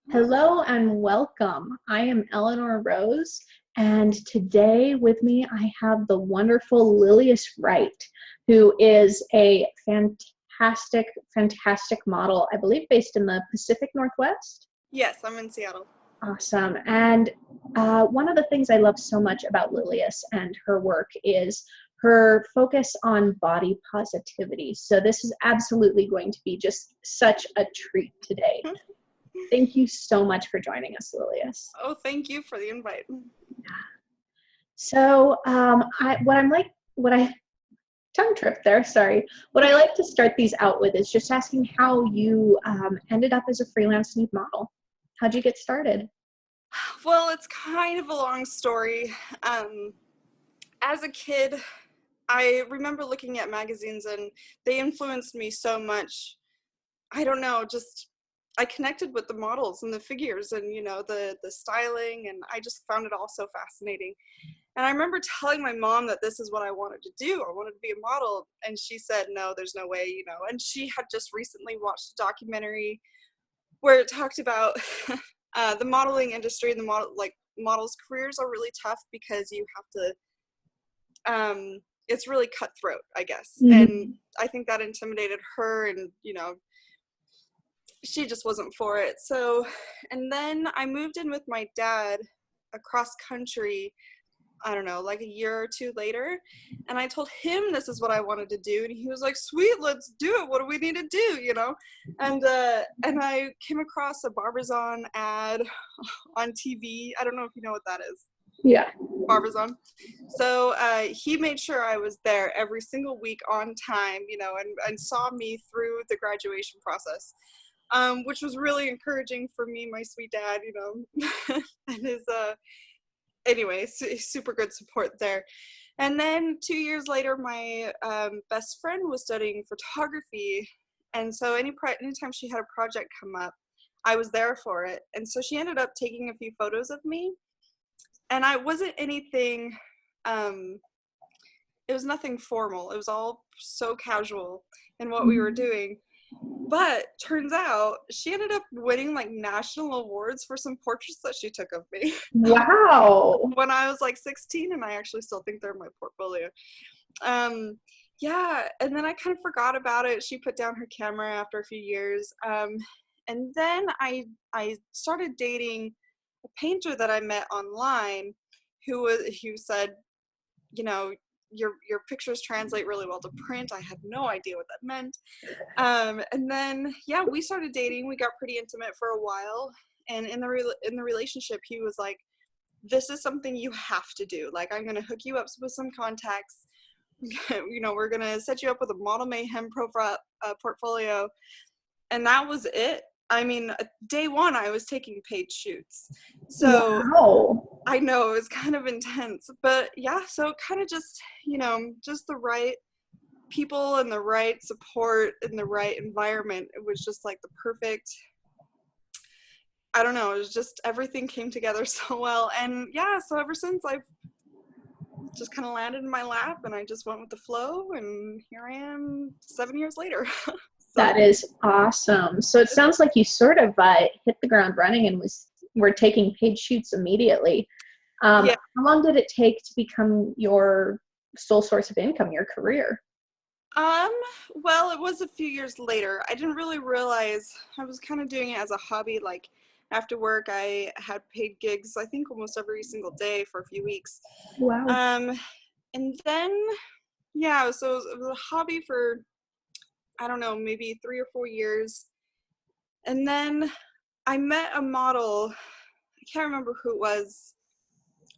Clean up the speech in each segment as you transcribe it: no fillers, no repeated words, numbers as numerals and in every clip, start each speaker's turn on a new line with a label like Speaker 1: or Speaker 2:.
Speaker 1: Hello and welcome. I am Eleanor Rose, and today with me I have the wonderful Lillias Wright, who is a fantastic model, I believe based in the Pacific Northwest.
Speaker 2: Yes, I'm in Seattle.
Speaker 1: Awesome. And one of the things I love so much about Lillias and her work is her focus on body positivity. So this is absolutely going to be just such a treat today. Thank you so much for joining us, Lillias.
Speaker 2: Oh, thank you for the invite.
Speaker 1: So, what I tongue tripped there. Sorry. What I like to start these out with is just asking how you ended up as a freelance nude model. How'd you get started?
Speaker 2: Well, it's kind of a long story. As a kid, I remember looking at magazines and they influenced me so much. I don't know, just I connected with the models and the figures and the styling, and I just found it all so fascinating. And I remember telling my mom that this is what I wanted to do. I wanted to be a model, and she said, "No, there's no way." And she had just recently watched a documentary where it talked about the modeling industry and models' careers are really tough because you have to. It's really cutthroat, I guess, and I think that intimidated her, and she just wasn't for it. So, and then I moved in with my dad across country, I don't know, like a year or two later, and I told him this is what I wanted to do, and he was like, "Sweet, let's do it. What do we need to do?" And I came across a Barbizon ad on TV. I don't know if you know what that is.
Speaker 1: Yeah.
Speaker 2: Barbizon. So he made sure I was there every single week on time, and saw me through the graduation process. Which was really encouraging for me, my sweet dad, and his, anyway, super good support there. And then 2 years later, my best friend was studying photography. And so anytime she had a project come up, I was there for it. And so she ended up taking a few photos of me. And I wasn't anything, it was nothing formal. It was all so casual in what we were doing. But turns out she ended up winning like national awards for some portraits that she took of me.
Speaker 1: Wow.
Speaker 2: When I was like 16, and I actually still think they're in my portfolio. Yeah, and then I kind of forgot about it. She put down her camera after a few years. And then I started dating a painter that I met online who said, your pictures translate really well to print. I had no idea what that meant. And then, yeah, we started dating. We got pretty intimate for a while. And in the relationship, he was like, "This is something you have to do. Like, I'm going to hook you up with some contacts. We're going to set you up with a Model Mayhem profile portfolio." And that was it. I mean, day one, I was taking paid shoots. So
Speaker 1: wow.
Speaker 2: I know it was kind of intense, but yeah, so kind of just, just the right people and the right support in the right environment. It was just like the perfect, I don't know, it was just everything came together so well. And yeah, so ever since I've just kind of landed in my lap, and I just went with the flow, and here I am 7 years later.
Speaker 1: That is awesome. So it sounds like you sort of hit the ground running and were taking paid shoots immediately.
Speaker 2: Yeah.
Speaker 1: How long did it take to become your sole source of income, your career?
Speaker 2: Well, it was a few years later. I didn't really realize I was kind of doing it as a hobby. Like after work, I had paid gigs, I think almost every single day for a few weeks.
Speaker 1: Wow.
Speaker 2: And then, yeah, so it was a hobby for, I don't know, maybe 3 or 4 years. And then I met a model. I can't remember who it was.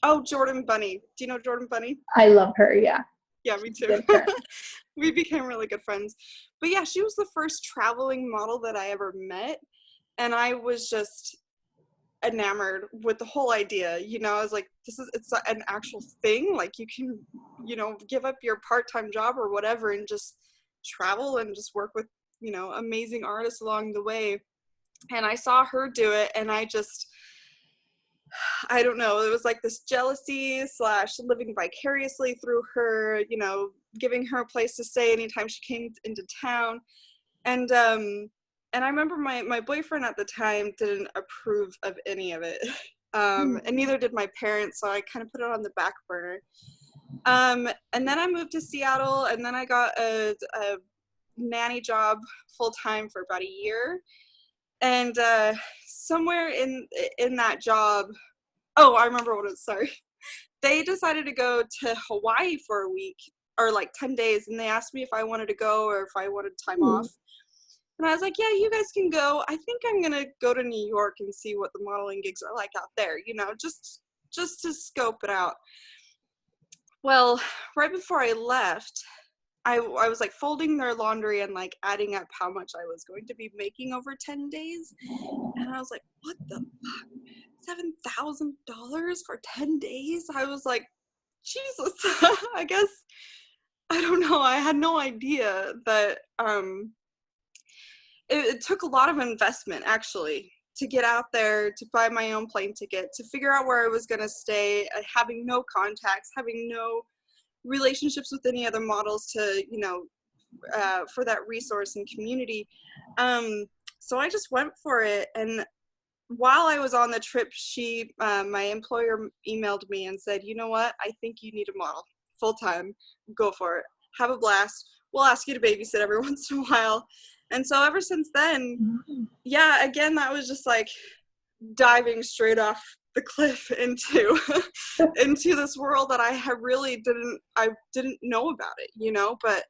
Speaker 2: Oh, Jordan Bunny. Do you know Jordan Bunny?
Speaker 1: I love her, yeah.
Speaker 2: Yeah, me too.
Speaker 1: Good friend.
Speaker 2: We became really good friends. But yeah, she was the first traveling model that I ever met. And I was just enamored with the whole idea. I was like, it's an actual thing. Like you can, give up your part-time job or whatever and just travel and just work with, amazing artists along the way. And I saw her do it, and I don't know, it was like this jealousy / living vicariously through her, giving her a place to stay anytime she came into town. And And I remember my boyfriend at the time didn't approve of any of it.
Speaker 1: Hmm.
Speaker 2: And neither did my parents, so I kind of put it on the back burner. And then I moved to Seattle, and then I got a nanny job full time for about a year. And somewhere in that job, oh, I remember what it was. Sorry, they decided to go to Hawaii for a week or like 10 days, and they asked me if I wanted to go or if I wanted time
Speaker 1: Hmm.
Speaker 2: off. And I was like, yeah, you guys can go. I think I'm gonna go to New York and see what the modeling gigs are like out there, just to scope it out. Well, right before I left, I was like folding their laundry and like adding up how much I was going to be making over 10 days. And I was like, what the fuck? $7,000 for 10 days? I was like, Jesus. I guess, I don't know. I had no idea that it took a lot of investment actually to get out there, to buy my own plane ticket, to figure out where I was going to stay, having no contacts, having no relationships with any other models to, for that resource and community. So I just went for it. And while I was on the trip, my employer emailed me and said, you know what, I think you need a model full time. Go for it. Have a blast. We'll ask you to babysit every once in a while. And so ever since then, yeah, again, that was just like diving straight off the cliff into into this world that I didn't know about it, but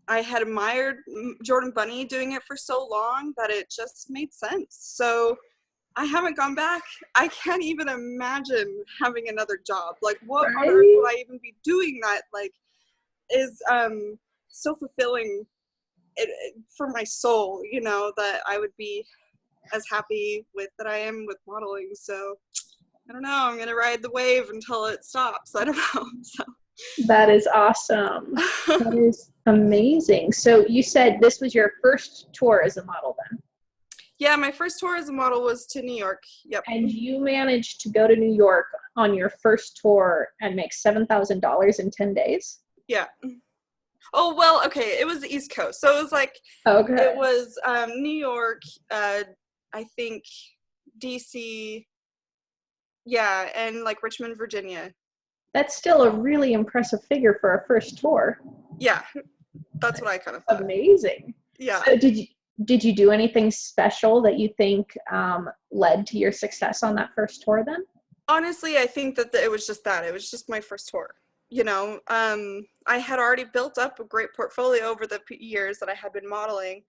Speaker 2: I had admired Jordan Bunny doing it for so long that it just made sense. So I haven't gone back. I can't even imagine having another job. Like, what on earth
Speaker 1: Right?
Speaker 2: would I even be doing that like is so fulfilling for my soul, that I would be as happy with that I am with modeling. So I don't know. I'm gonna ride the wave until it stops. I don't know. So.
Speaker 1: That is awesome. That is amazing. So you said this was your first tour as a model then?
Speaker 2: Yeah, my first tour as a model was to New York. Yep.
Speaker 1: And you managed to go to New York on your first tour and make $7,000 in 10 days?
Speaker 2: Yeah. Oh, well, okay. It was the East Coast. So it was like,
Speaker 1: Okay.
Speaker 2: it was New York, I think DC, yeah, and like Richmond, Virginia.
Speaker 1: That's still a really impressive figure for a first tour.
Speaker 2: Yeah, that's what I kind of thought.
Speaker 1: Amazing.
Speaker 2: Yeah.
Speaker 1: So did you do anything special that you think led to your success on that first tour then?
Speaker 2: Honestly, I think that it was just that. It was just my first tour. I had already built up a great portfolio over the years that I had been modeling.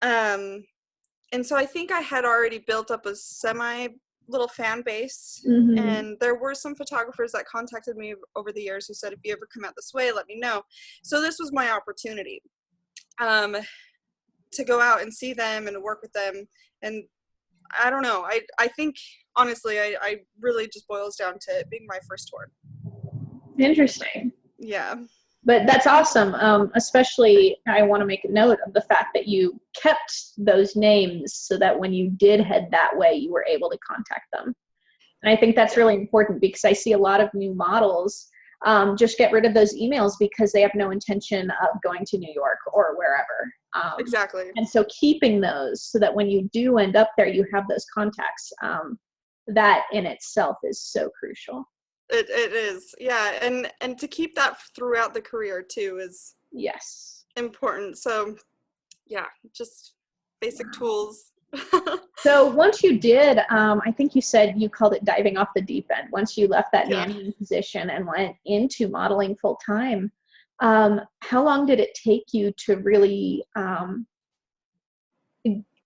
Speaker 2: And so I think I had already built up a semi little fan base.
Speaker 1: Mm-hmm.
Speaker 2: And there were some photographers that contacted me over the years who said, if you ever come out this way, let me know. So this was my opportunity to go out and see them and work with them. And I don't know. I think, honestly, I really just boils down to it being my first tour.
Speaker 1: Interesting.
Speaker 2: Yeah.
Speaker 1: But that's awesome. Especially, I want to make a note of the fact that you kept those names so that when you did head that way, you were able to contact them. And I think that's really important because I see a lot of new models just get rid of those emails because they have no intention of going to New York or wherever.
Speaker 2: Exactly.
Speaker 1: And so keeping those so that when you do end up there, you have those contacts. That in itself is so crucial.
Speaker 2: It is, yeah, and to keep that throughout the career too is
Speaker 1: Yes.
Speaker 2: important. So yeah, just basic tools.
Speaker 1: So once you did, I think you said you called it diving off the deep end. Once you left that
Speaker 2: Yeah.
Speaker 1: nannying position and went into modeling full time, how long did it take you to really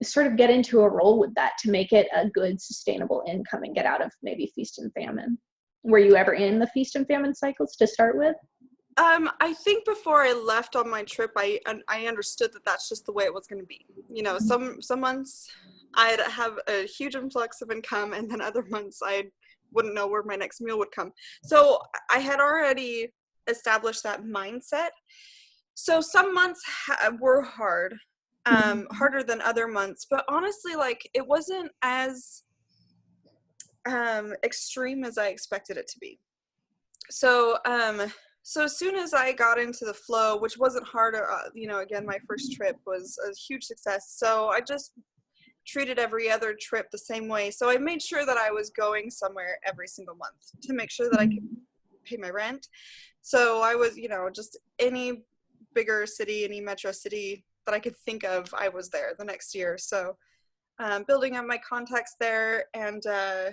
Speaker 1: sort of get into a role with that to make it a good sustainable income and get out of maybe feast and famine? Were you ever in the feast and famine cycles to start with?
Speaker 2: I think before I left on my trip, I understood that that's just the way it was going to be. Some months I'd have a huge influx of income, and then other months I wouldn't know where my next meal would come. So I had already established that mindset. So some months were hard, harder than other months, but honestly, like it wasn't as extreme as I expected it to be. So So as soon as I got into the flow, which wasn't hard, again, my first trip was a huge success. So I just treated every other trip the same way. So I made sure that I was going somewhere every single month to make sure that I could pay my rent. So I was, just any bigger city, any metro city that I could think of, I was there the next year. So building up my contacts there, and so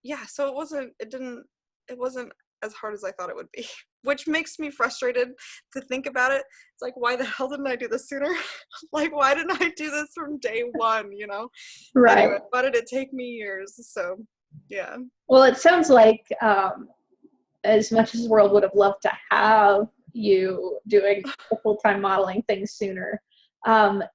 Speaker 2: it wasn't as hard as I thought it would be, which makes me frustrated to think about it. It's like, why the hell didn't I do this sooner? Like, why didn't I do this from day one,
Speaker 1: Right.
Speaker 2: Anyway, why did it take me years? So, yeah.
Speaker 1: Well, it sounds like as much as the world would have loved to have you doing the full-time modeling thing sooner,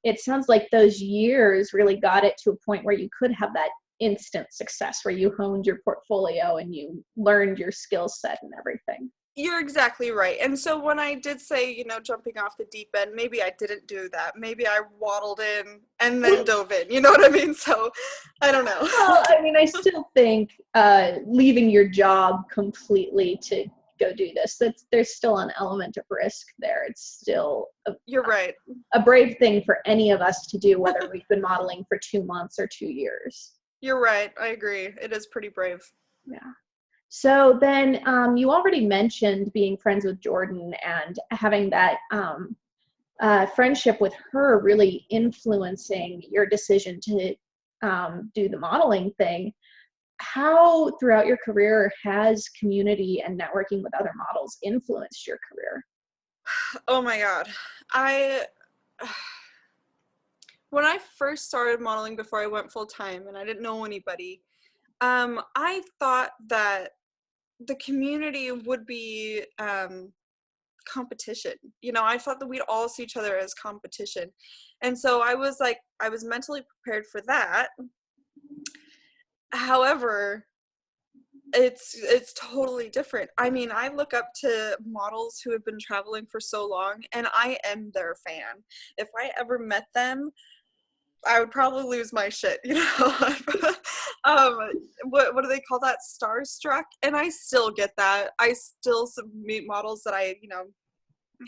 Speaker 1: it sounds like those years really got it to a point where you could have that instant success, where you honed your portfolio and you learned your skill set and everything.
Speaker 2: You're exactly right. And so when I did say, jumping off the deep end, maybe I didn't do that. Maybe I waddled in and then dove in. You know what I mean? So I don't know.
Speaker 1: Well, I mean, I still think leaving your job completely to go do this, there's still an element of risk there. It's still
Speaker 2: You're right.
Speaker 1: A brave thing for any of us to do, whether we've been modeling for 2 months or 2 years.
Speaker 2: You're right. I agree. It is pretty brave.
Speaker 1: Yeah. So then you already mentioned being friends with Jordan and having that friendship with her really influencing your decision to do the modeling thing. How throughout your career has community and networking with other models influenced your career?
Speaker 2: Oh my God. When I first started modeling before I went full time and I didn't know anybody, I thought that the community would be competition. I thought that we'd all see each other as competition. And so I was mentally prepared for that. However, it's totally different. I mean, I look up to models who have been traveling for so long, and I am their fan. If I ever met them, I would probably lose my shit, what do they call that? Starstruck? And I still get that. I still meet models that I,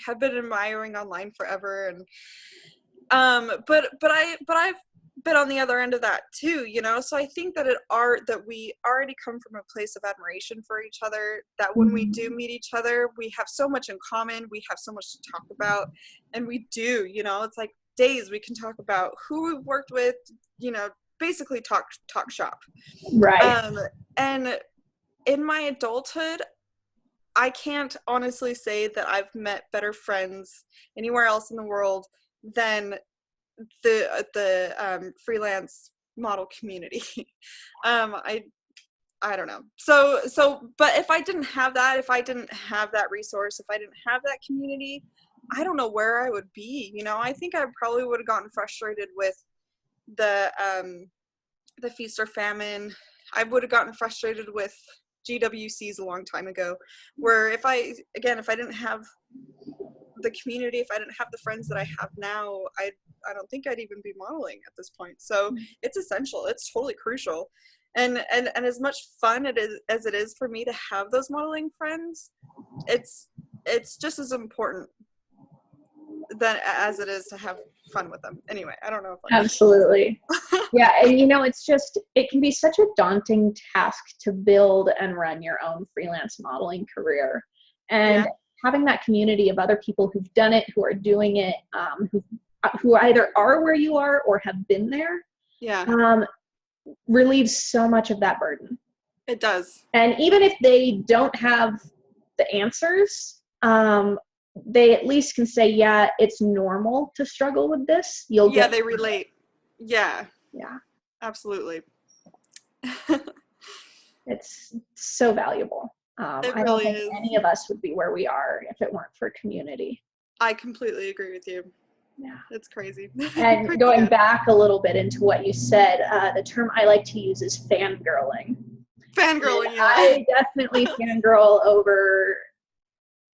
Speaker 2: have been admiring online forever. And, but I've been on the other end of that too, so I think that that we already come from a place of admiration for each other, that when we do meet each other, we have so much in common, we have so much to talk about, and we do, it's like days we can talk about who we've worked with, basically talk shop.
Speaker 1: Right.
Speaker 2: And in my adulthood, I can't honestly say that I've met better friends anywhere else in the world than the freelance model community. I don't know. So, but if I didn't have that resource, if I didn't have that community, I don't know where I would be. I think I probably would have gotten frustrated with the feast or famine. I would have gotten frustrated with GWCs a long time ago, where if I didn't have the community, if I didn't have the friends that I have now, I don't think I'd even be modeling at this point. So it's essential. It's totally crucial. And as much fun as it is for me to have those modeling friends, it's just as important as it is to have fun with them. Anyway, I don't know if
Speaker 1: Absolutely. Yeah, and it can be such a daunting task to build and run your own freelance modeling career. And having that community of other people who've done it, who are doing it, who either are where you are or have been there, relieves so much of that burden.
Speaker 2: It does.
Speaker 1: And even if they don't have the answers, they at least can say, yeah, it's normal to struggle with this.
Speaker 2: They relate. Yeah.
Speaker 1: Yeah.
Speaker 2: Absolutely.
Speaker 1: It's so valuable.
Speaker 2: It
Speaker 1: I don't
Speaker 2: really
Speaker 1: think
Speaker 2: is.
Speaker 1: any of us would be where we are if it weren't for community.
Speaker 2: I completely agree with you.
Speaker 1: Yeah.
Speaker 2: It's crazy.
Speaker 1: And going back a little bit into what you said, the term I like to use is fangirling.
Speaker 2: Fangirling, yeah.
Speaker 1: I definitely fangirl over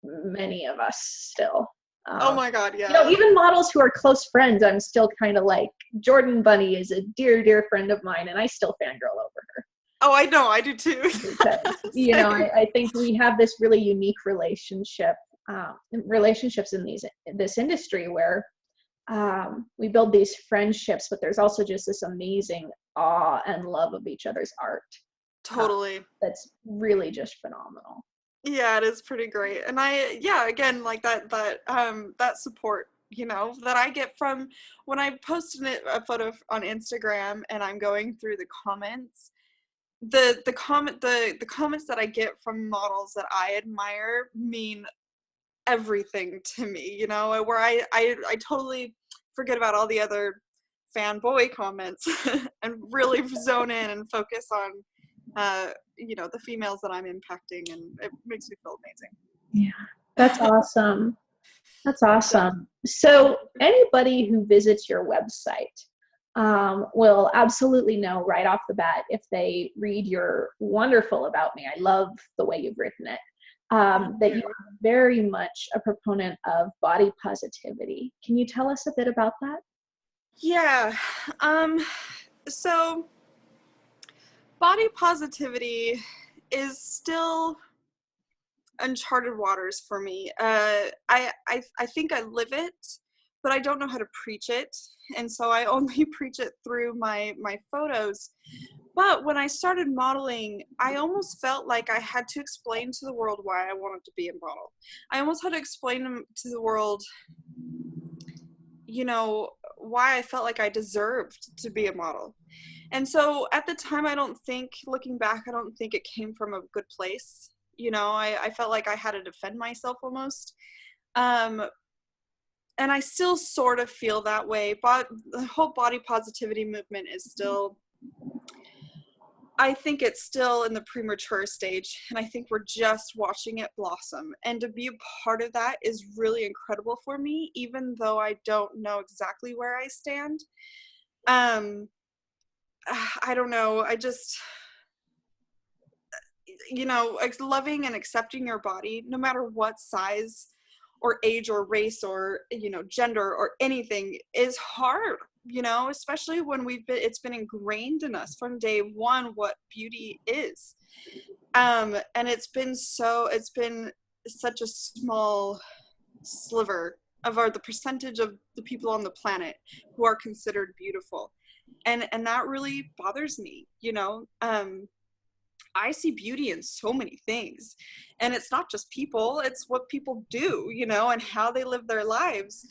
Speaker 1: many of us still.
Speaker 2: Oh my God, yeah.
Speaker 1: Even models who are close friends, I'm still kind of like, Jordan Bunny is a dear, dear friend of mine, and I still fangirl over her.
Speaker 2: Oh, I know, I do too.
Speaker 1: because,
Speaker 2: Same.
Speaker 1: I think we have this really unique relationships in this industry where we build these friendships, but there's also just this amazing awe and love of each other's art. uh,
Speaker 2: Totally.
Speaker 1: that's really just phenomenal.
Speaker 2: Yeah, it is pretty great. And yeah, again, like that support, that I get from when I post a photo on Instagram and I'm going through the comments, the comments that I get from models that I admire mean everything to me, where I totally forget about all the other fanboy comments and really zone in and focus on the females that I'm impacting, and it makes me feel
Speaker 1: Yeah, that's
Speaker 2: amazing.
Speaker 1: awesome. That's
Speaker 2: Yeah.
Speaker 1: awesome. So anybody who visits your website will absolutely know right off the bat if they read your wonderful about me. I love the way you've written it.
Speaker 2: Thank
Speaker 1: That you
Speaker 2: you.
Speaker 1: are very much a proponent of body positivity. Can you tell us a bit about that?
Speaker 2: Yeah. So body positivity is still uncharted waters for me. I think I live it, but I don't know how to preach it, and so I only preach it through my photos. But when I started modeling, I almost felt like I had to explain to the world why I wanted to be a model. I almost had to explain to the world, why I felt like I deserved to be a model. And so at the time, looking back, I don't think it came from a good place. I felt like I had to defend myself almost. Um, and I still sort of feel that way, but the whole body positivity movement is still, I think it's still in the premature stage, and I think we're just watching it blossom. And to be a part of that is really incredible for me, even though I don't know exactly where I stand. Um, I don't know. I just, loving and accepting your body, no matter what size or age or race or, gender or anything, is hard, especially when it's been ingrained in us from day one what beauty is. And it's been such a small sliver of the percentage of the people on the planet who are considered beautiful. And that really bothers me. I see beauty in so many things, and it's not just people, it's what people do, and how they live their lives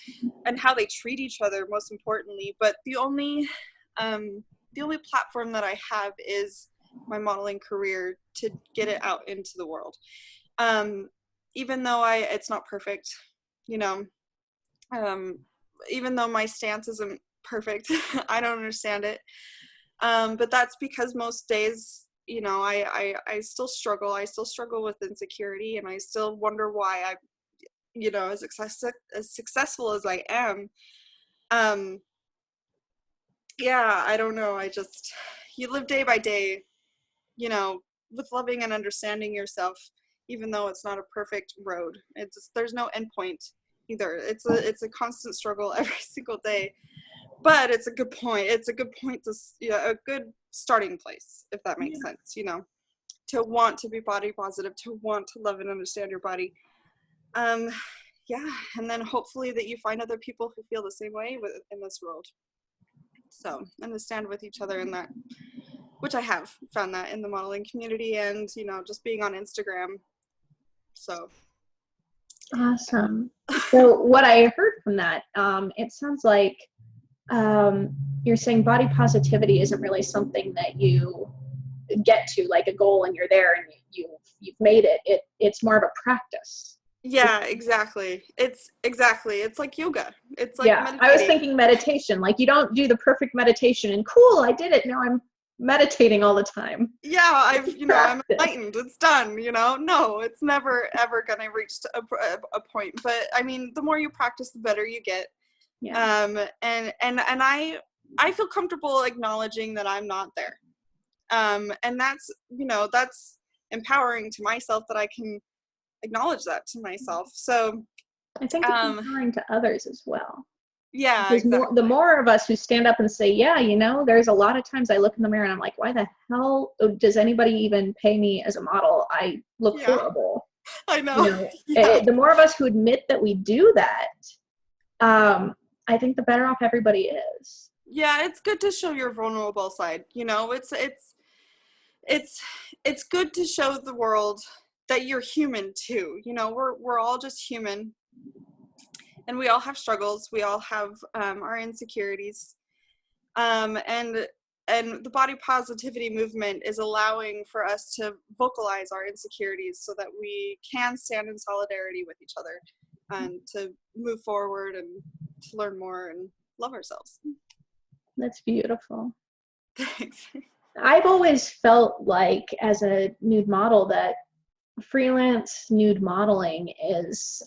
Speaker 2: and how they treat each other, most importantly. But the only platform that I have is my modeling career to get it out into the world. um, Even though it's not perfect, you know um, even though my stance isn't perfect, I don't understand it. But that's because most days, I still struggle. I still struggle with insecurity, and I still wonder why I, as successful as I am. Um, yeah, I don't know. You live day by day, you know, with loving and understanding yourself, even though it's not a perfect road. There's no end point either. It's a constant struggle every single day. But it's a good point. It's a good point a good starting place, if that makes sense, to want to be body positive, to want to love and understand your body. Um, yeah, and then hopefully that you find other people who feel the same way in this world. So, and to stand with each other in that, which I have found that in the modeling community and, just being on Instagram. So,
Speaker 1: Awesome. So what I heard from that, it sounds like you're saying body positivity isn't really something that you get to like a goal and you're there and you've made it. It's more of a practice.
Speaker 2: yeah, it's like yoga. It's like
Speaker 1: Yeah, I was
Speaker 2: meditating.
Speaker 1: thinking meditation. Like you don't do the perfect meditation and cool, I did it. Now I'm meditating all the time.
Speaker 2: Yeah,
Speaker 1: It's
Speaker 2: I'm
Speaker 1: practice.
Speaker 2: enlightened. It's done. No, it's never ever gonna reach a point. But I mean, the more you practice, the better you get.
Speaker 1: Yeah.
Speaker 2: And I feel comfortable acknowledging that I'm not there. And that's empowering to myself that I can acknowledge that to myself. So,
Speaker 1: I think it's
Speaker 2: um,
Speaker 1: empowering to others as well.
Speaker 2: Yeah,
Speaker 1: Because the
Speaker 2: exactly.
Speaker 1: more of us who stand up and say, yeah, there's a lot of times I look in the mirror and I'm like, why the hell does anybody even pay me as a model? I look
Speaker 2: Yeah,
Speaker 1: horrible.
Speaker 2: I know. Yeah.
Speaker 1: The more of us who admit that we do that, I think the better off everybody is.
Speaker 2: Yeah, it's good to show your vulnerable side. It's it's good to show the world that you're human too. We're all just human, and we all have struggles. We all have our insecurities. And the body positivity movement is allowing for us to vocalize our insecurities so that we can stand in solidarity with each other and to move forward and to learn more and love ourselves.
Speaker 1: That's beautiful.
Speaker 2: Thanks.
Speaker 1: I've always felt like, as a nude model, that freelance nude modeling is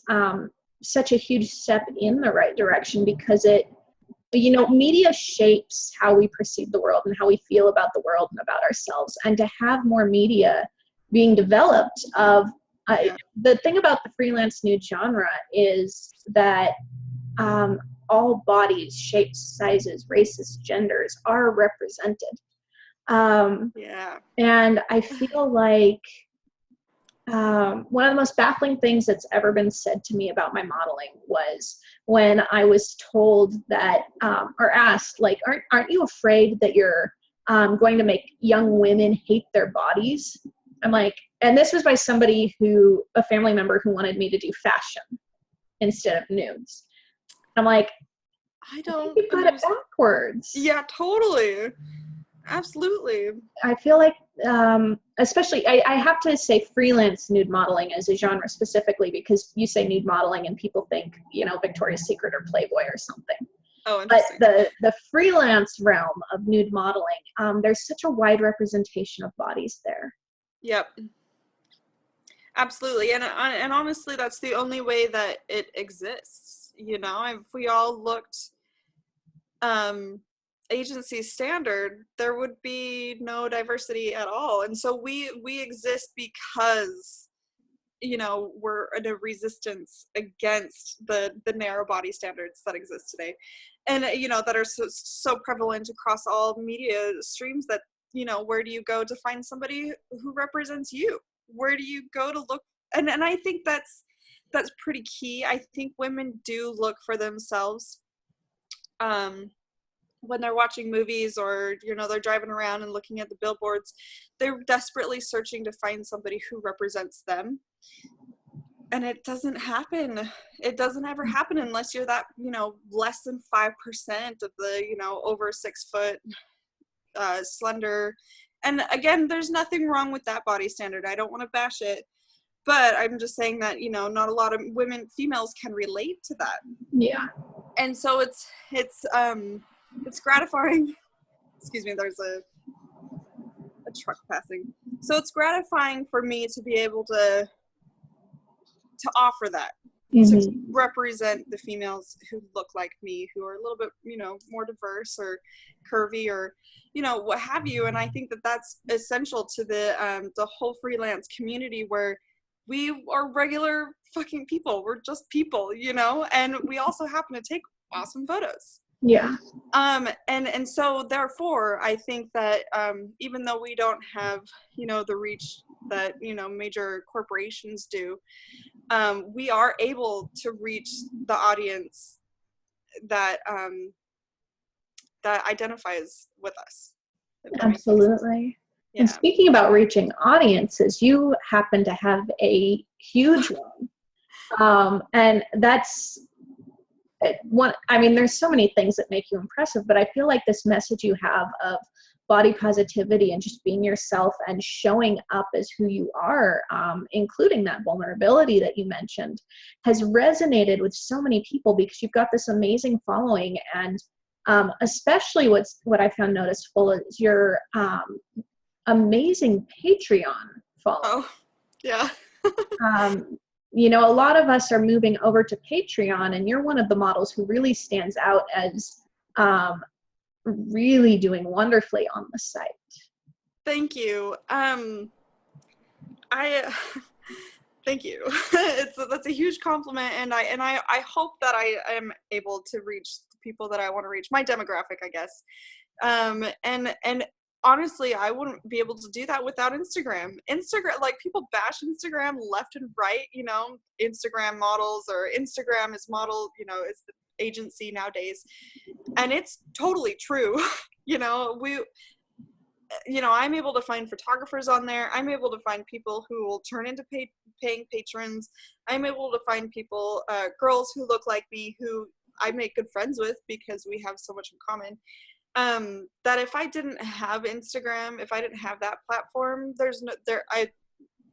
Speaker 1: such a huge step in the right direction, because media shapes how we perceive the world and how we feel about the world and about ourselves. And to have more media being developed of the thing about the freelance nude genre is that all bodies, shapes, sizes, races, genders are represented. And I feel like one of the most baffling things that's ever been said to me about my modeling was when I was told that, or asked, like, aren't you afraid that you're going to make young women hate their bodies? I'm like, and this was by a family member who wanted me to do fashion instead of nudes. I'm like,
Speaker 2: I don't
Speaker 1: think you've got it backwards.
Speaker 2: Yeah, totally. Absolutely.
Speaker 1: I feel like, especially, I have to say freelance nude modeling as a genre specifically, because you say nude modeling and people think, Victoria's Secret or Playboy or something.
Speaker 2: Oh, interesting.
Speaker 1: But the freelance realm of nude modeling, there's such a wide representation of bodies there.
Speaker 2: Yep. Absolutely. And honestly, that's the only way that it exists. If we all looked agency standard, there would be no diversity at all. And so we exist because we're in a resistance against the narrow body standards that exist today, and that are so prevalent across all media streams, that where do you go to find somebody who represents you? Where do you go to look? And I think that's pretty key. I think women do look for themselves when they're watching movies, or they're driving around and looking at the billboards. They're desperately searching to find somebody who represents them, and it doesn't happen. It doesn't ever happen unless you're that less than 5% of the over 6 foot slender. And again, there's nothing wrong with that body standard. I don't want to bash it, but I'm just saying that not a lot of females can relate to that.
Speaker 1: Yeah.
Speaker 2: And so it's gratifying. Excuse me, there's a truck passing. So it's gratifying for me to be able to offer that, to represent the females who look like me, who are a little bit, more diverse or curvy or, what have you. And I think that that's essential to the whole freelance community, where we are regular fucking people. We're just people, and we also happen to take awesome photos.
Speaker 1: Yeah.
Speaker 2: And so therefore, I think that even though we don't have, the reach that, major corporations do, we are able to reach the audience that that identifies with us.
Speaker 1: Absolutely.
Speaker 2: Yeah.
Speaker 1: And speaking about reaching audiences, you happen to have a huge one. And that's one. I mean, there's so many things that make you impressive, but I feel like this message you have of body positivity and just being yourself and showing up as who you are, including that vulnerability that you mentioned, has resonated with so many people, because you've got this amazing following. And especially what I found noticeable is your amazing Patreon following.
Speaker 2: Oh, yeah.
Speaker 1: A lot of us are moving over to Patreon, and you're one of the models who really stands out as really doing wonderfully on the site.
Speaker 2: Thank you. Thank you. That's a huge compliment, and I hope that I am able to reach the people that I want to reach, my demographic, I guess. And honestly, I wouldn't be able to do that without Instagram. Instagram, like, people bash Instagram left and right, you know, Instagram models, or Instagram is model, you know, is the agency nowadays. And it's totally true. You know, I'm able to find photographers on there. I'm able to find people who will turn into paying patrons. I'm able to find people, girls who look like me, who I make good friends with because we have so much in common. That if I didn't have Instagram, if I didn't have that platform,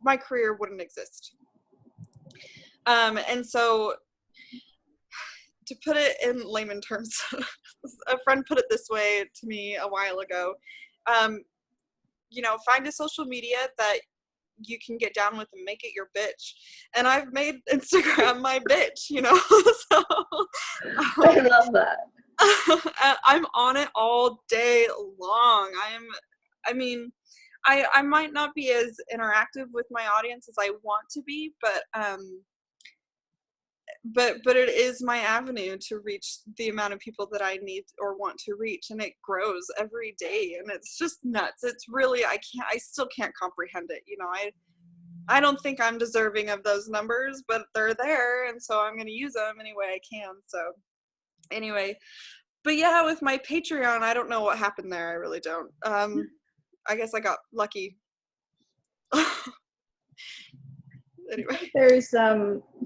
Speaker 2: my career wouldn't exist. And so, to put it in layman terms, a friend put it this way to me a while ago. Find a social media that you can get down with and make it your bitch. And I've made Instagram my bitch, you know. So
Speaker 1: I love that.
Speaker 2: I'm on it all day long. I might not be as interactive with my audience as I want to be, but it is my avenue to reach the amount of people that I need or want to reach, and it grows every day, and it's just nuts. It's really, I still can't comprehend it. You know, I don't think I'm deserving of those numbers, but they're there, and so I'm going to use them any way I can. So anyway, but yeah, with my Patreon, I don't know what happened there. I really don't. I guess I got lucky. Anyway,
Speaker 1: there's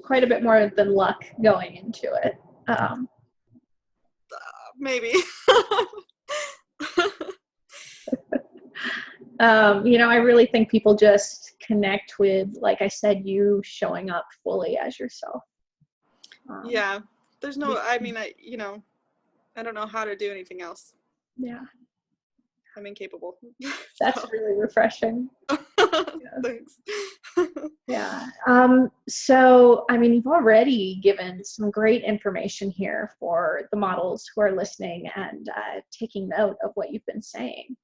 Speaker 1: quite a bit more than luck going into it.
Speaker 2: Maybe.
Speaker 1: I really think people just connect with, like I said, you showing up fully as yourself.
Speaker 2: Yeah, there's no, I don't know how to do anything else.
Speaker 1: Yeah.
Speaker 2: I'm incapable.
Speaker 1: That's really refreshing.
Speaker 2: Thanks.
Speaker 1: Yeah. So, you've already given some great information here for the models who are listening and taking note of what you've been saying.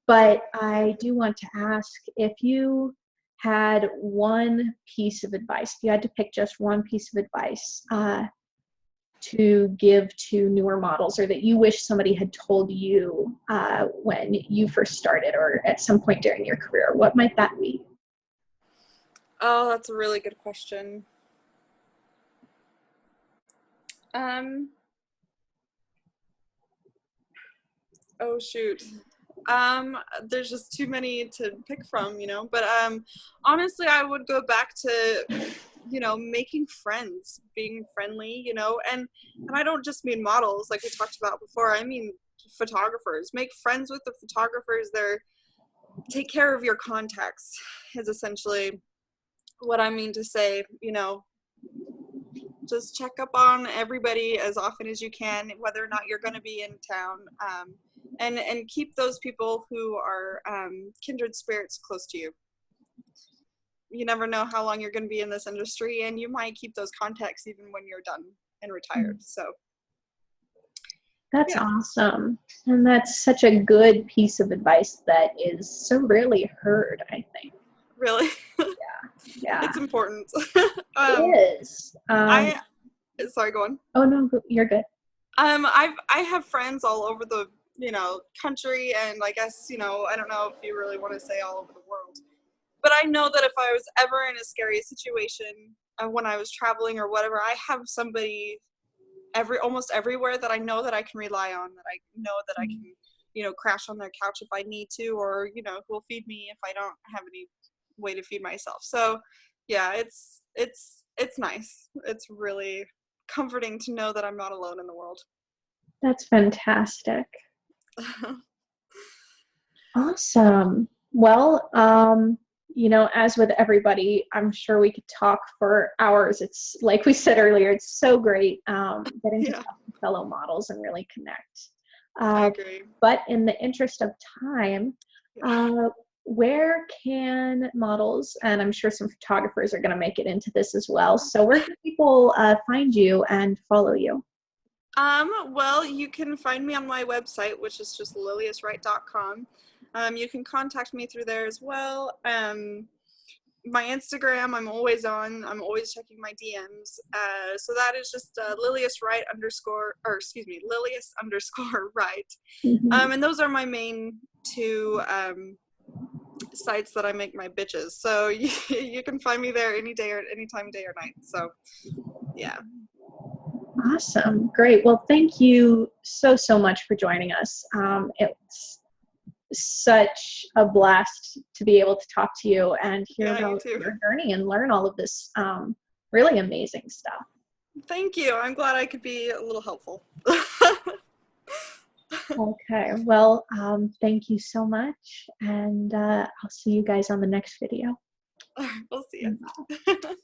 Speaker 1: But I do want to ask, if you had one piece of advice, if you had to pick just one piece of advice to give to newer models, or that you wish somebody had told you when you first started or at some point during your career, what might that be?
Speaker 2: Oh, that's a really good question. Oh shoot. There's just too many to pick from, you know, but honestly, I would go back to, making friends, being friendly, and I don't just mean models like we talked about before. I mean photographers. Make friends with the photographers. Take care of your contacts is essentially what I mean to say. Just check up on everybody as often as you can, whether or not you're going to be in town, and keep those people who are kindred spirits close to you. You never know how long you're going to be in this industry, and you might keep those contacts even when you're done and retired. So
Speaker 1: that's awesome. And that's such a good piece of advice that is so rarely heard, I think.
Speaker 2: Really?
Speaker 1: Yeah.
Speaker 2: It's important.
Speaker 1: It is.
Speaker 2: Sorry, go on.
Speaker 1: Oh, no, you're good.
Speaker 2: I have friends all over the, country, and I guess, I don't know if you really want to say all over the world. But I know that if I was ever in a scary situation when I was traveling or whatever, I have somebody almost everywhere that I know that I can rely on, that I know that I can, crash on their couch if I need to, or, who will feed me if I don't have any way to feed myself. So yeah, it's nice. It's really comforting to know that I'm not alone in the world.
Speaker 1: That's fantastic. Awesome. Well, as with everybody, I'm sure we could talk for hours. It's like we said earlier, it's so great getting to talk to fellow models and really connect.
Speaker 2: I agree.
Speaker 1: But in the interest of time, where can models, and I'm sure some photographers are going to make it into this as well, so where can people find you and follow you?
Speaker 2: Well, you can find me on my website, which is just lilliaswright.com. You can contact me through there as well. my Instagram, I'm always on. I'm always checking my DMs. So that is just Lillias Wright underscore, or excuse me, Lillias underscore Wright.
Speaker 1: Mhm.
Speaker 2: And those are my main two sites that I make my bitches. So you can find me there any day or any time, day or night. So yeah.
Speaker 1: Awesome. Great. Well, thank you so, so much for joining us. It's such a blast to be able to talk to you and hear
Speaker 2: Yeah, you
Speaker 1: about
Speaker 2: too.
Speaker 1: your journey and learn all of this really amazing stuff.
Speaker 2: Thank you. I'm glad I could be a little helpful.
Speaker 1: Okay. Well, thank you so much. And I'll see you guys on the next video.
Speaker 2: We'll see
Speaker 1: Bye.
Speaker 2: you.